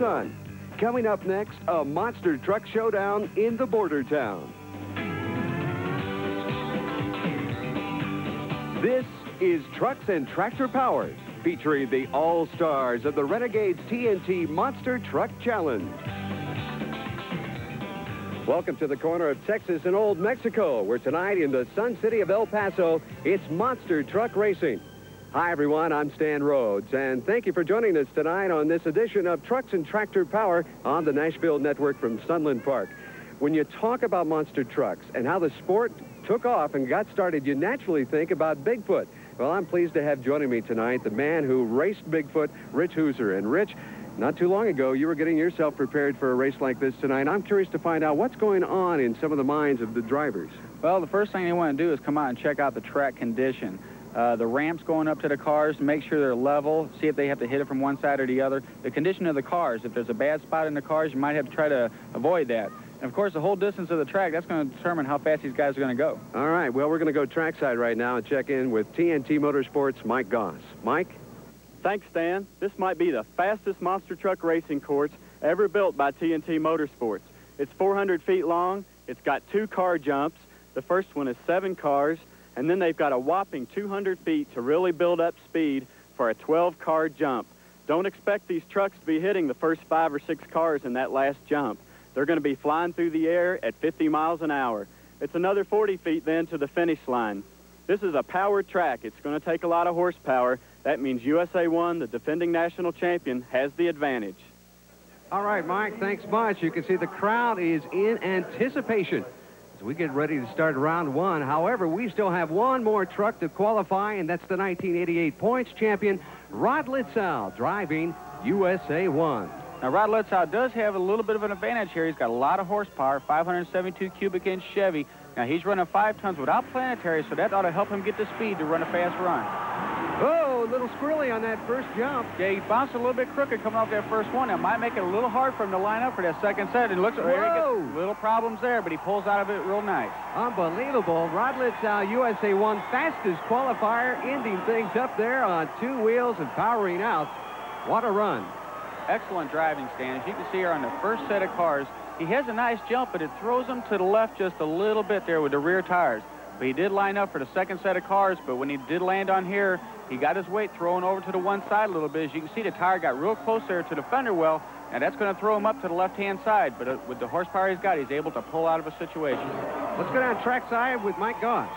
sun. Coming up next, a monster truck showdown in the border town. This is Trucks and Tractor Power, featuring the all-stars of the Renegades TNT Monster Truck Challenge. Welcome to the corner of Texas and Old Mexico, where tonight in the Sun City of El Paso, it's monster truck racing. Hi, everyone. I'm Stan Rhodes, and thank you for joining us tonight on this edition of Trucks and Tractor Power on the Nashville Network from Sunland Park. When you talk about monster trucks and how the sport took off and got started, you naturally think about Bigfoot. Well, I'm pleased to have joining me tonight the man who raced Bigfoot, Rich Hooser. And Rich, not too long ago, you were getting yourself prepared for a race like this tonight. I'm curious to find out what's going on in some of the minds of the drivers. Well, the first thing they want to do is come out and check out the track condition. The ramps going up to the cars, make sure they're level, see if they have to hit it from one side or the other. The condition of the cars, if there's a bad spot in the cars, you might have to try to avoid that. And of course, the whole distance of the track, that's going to determine how fast these guys are going to go. All right, well, we're going to go trackside right now and check in with TNT Motorsports' Mike Goss. Mike? Thanks, Stan. This might be the fastest monster truck racing course ever built by TNT Motorsports. It's 400 feet long. It's got 2 car jumps. The first one is 7 cars. And then they've got a whopping 200 feet to really build up speed for a 12-car jump. Don't expect these trucks to be hitting the first 5 or 6 cars in that last jump. They're going to be flying through the air at 50 miles an hour. It's another 40 feet then to the finish line. This is a powered track. It's going to take a lot of horsepower. That means USA 1, the defending national champion, has the advantage. All right, Mike, thanks much. You can see the crowd is in anticipation as we get ready to start round 1. However, we still have one more truck to qualify, and that's the 1988 points champion, Rod Litzow, driving USA 1. Now, Rod Litzow does have a little bit of an advantage here. He's got a lot of horsepower, 572 cubic inch Chevy. Now, he's running 5 tons without planetary, so that ought to help him get the speed to run a fast run. Oh, a little squirrely on that first jump. Yeah, he bounced a little bit crooked coming off that first one. That might make it a little hard for him to line up for that second set. And looks like he gets little problems there, but he pulls out of it real nice. Unbelievable. Rod Litzow, USA 1, fastest qualifier, ending things up there on 2 wheels and powering out. What a run. Excellent driving, Stan. As you can see here on the first set of cars, he has a nice jump, but it throws him to the left just a little bit there with the rear tires. But he did line up for the second set of cars, but when he did land on here, he got his weight thrown over to the one side a little bit. As you can see, the tire got real close there to the fender well, and that's going to throw him up to the left-hand side. But with the horsepower he's got, he's able to pull out of a situation. Let's go down trackside with Mike Goss.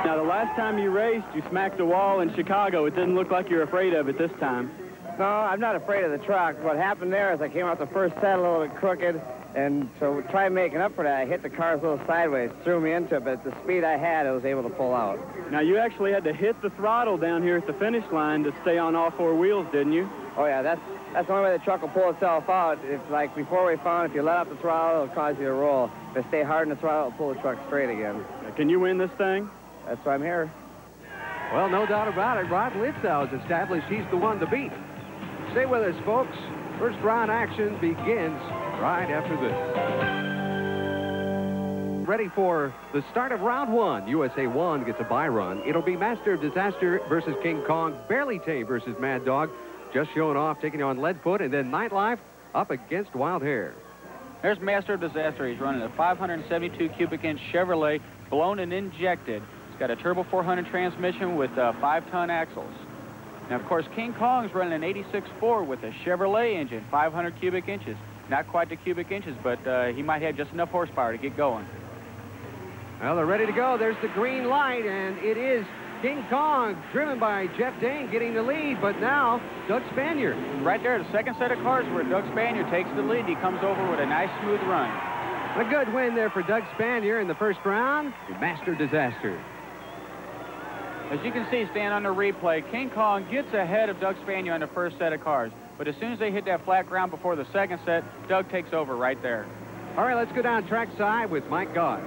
Now, the last time you raced, you smacked a wall in Chicago. It didn't look like you're afraid of it this time. No, I'm not afraid of the truck. What happened there is I came out the first set a little bit crooked, and so try making up for that. I hit the cars a little sideways, threw me into it, but at the speed I had, I was able to pull out. Now, you actually had to hit the throttle down here at the finish line to stay on all 4 wheels, didn't you? Oh, yeah, that's the only way the truck will pull itself out. If, like before we found, if you let up the throttle, it'll cause you to roll. If you stay hard in the throttle, it'll pull the truck straight again. Now, can you win this thing? That's why I'm here. Well, no doubt about it. Rod Litzow has established he's the one to beat. Stay with us, folks. First round action begins right after this. Ready for the start of round 1. USA 1 gets a bye run. It'll be Master of Disaster versus King Kong, Barely Tame versus Mad Dog, just showing off, taking on Leadfoot, and then Nightlife up against Wild Hair. There's Master of Disaster. He's running a 572 cubic inch Chevrolet, blown and injected. He's got a turbo 400 transmission with 5-ton axles. Now, of course, King Kong's running an 86 Ford with a Chevrolet engine, 500 cubic inches. Not quite the cubic inches, but he might have just enough horsepower to get going. Well, they're ready to go. There's the green light, and it is King Kong, driven by Jeff Dane, getting the lead, but now Doug Spanier. Right there, the second set of cars where Doug Spanier takes the lead. He comes over with a nice, smooth run. A good win there for Doug Spanier in the first round. The Master Disaster. As you can see, Stan, on the replay, King Kong gets ahead of Doug Spanier on the first set of cars. But as soon as they hit that flat ground before the second set, Doug takes over right there. All right, let's go down trackside with Mike Goss.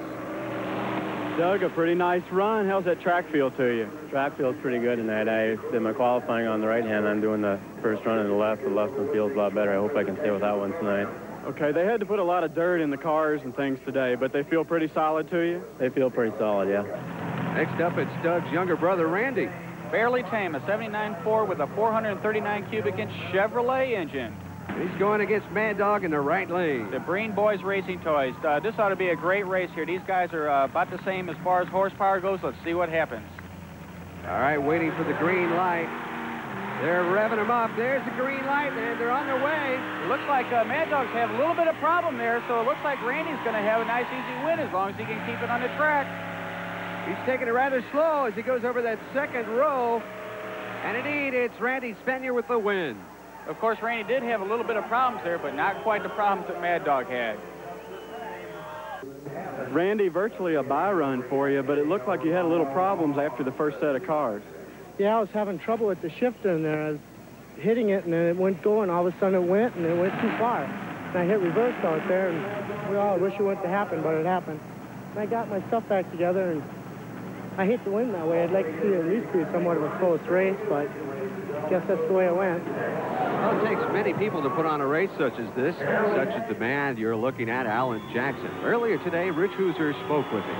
Doug, a pretty nice run. How's that track feel to you? Track feels pretty good tonight. I did my qualifying on the right hand. I'm doing the first run on the left. The left one feels a lot better. I hope I can stay with that one tonight. Okay, they had to put a lot of dirt in the cars and things today, but they feel pretty solid to you? They feel pretty solid, yeah. Next up, it's Doug's younger brother, Randy. Barely Tame, a 79 Ford with a 439 cubic inch Chevrolet engine. He's going against Mad Dog in the right lane. The Breen Boys Racing Toys. This ought to be a great race here. These guys are about the same as far as horsepower goes. Let's see what happens. All right, waiting for the green light. They're revving them up. There's the green light, and they're on their way. It looks like Mad Dog's have a little bit of problem there, so it looks like Randy's going to have a nice, easy win as long as he can keep it on the track. He's taking it rather slow as he goes over that second row. And indeed, it's Randy Spanier with the win. Of course, Randy did have a little bit of problems there, but not quite the problems that Mad Dog had. Randy, virtually a bye run for you, but it looked like you had a little problems after the first set of cars. Yeah, I was having trouble with the shifter in there. I was hitting it, and then it went going. All of a sudden, it went, and it went too far. And I hit reverse out there, and we all wish it wouldn't have happened, but it happened. And I got my stuff back together, and I hate to win that way. I'd like to see it at least be somewhat of a close race, but I guess that's the way it went. Well, it takes many people to put on a race such as this, such as the man you're looking at, Alan Jackson. Earlier today, Rich Hooser spoke with him.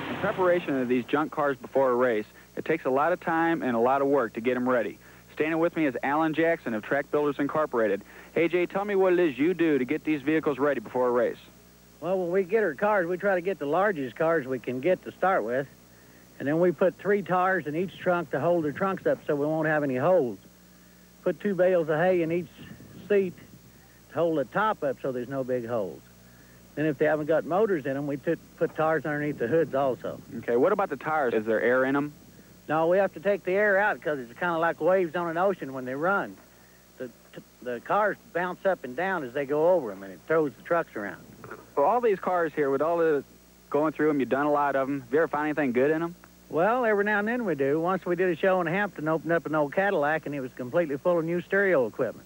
In preparation of these junk cars before a race, it takes a lot of time and a lot of work to get them ready. Standing with me is Alan Jackson of Track Builders Incorporated. Hey, Jay, tell me what it is you do to get these vehicles ready before a race. Well, when we get our cars, we try to get the largest cars we can get to start with. And then we put 3 tires in each trunk to hold the trunks up so we won't have any holes. Put 2 bales of hay in each seat to hold the top up so there's no big holes. Then if they haven't got motors in them, we put tires underneath the hoods also. Okay, what about the tires? Is there air in them? No, we have to take the air out because it's kind of like waves on an ocean when they run. The cars bounce up and down as they go over them, and it throws the trucks around. For all these cars here, with all the going through them, you've done a lot of them. Have you ever found anything good in them? Well, every now and then we do. Once we did a show in Hampton, opened up an old Cadillac, and it was completely full of new stereo equipment.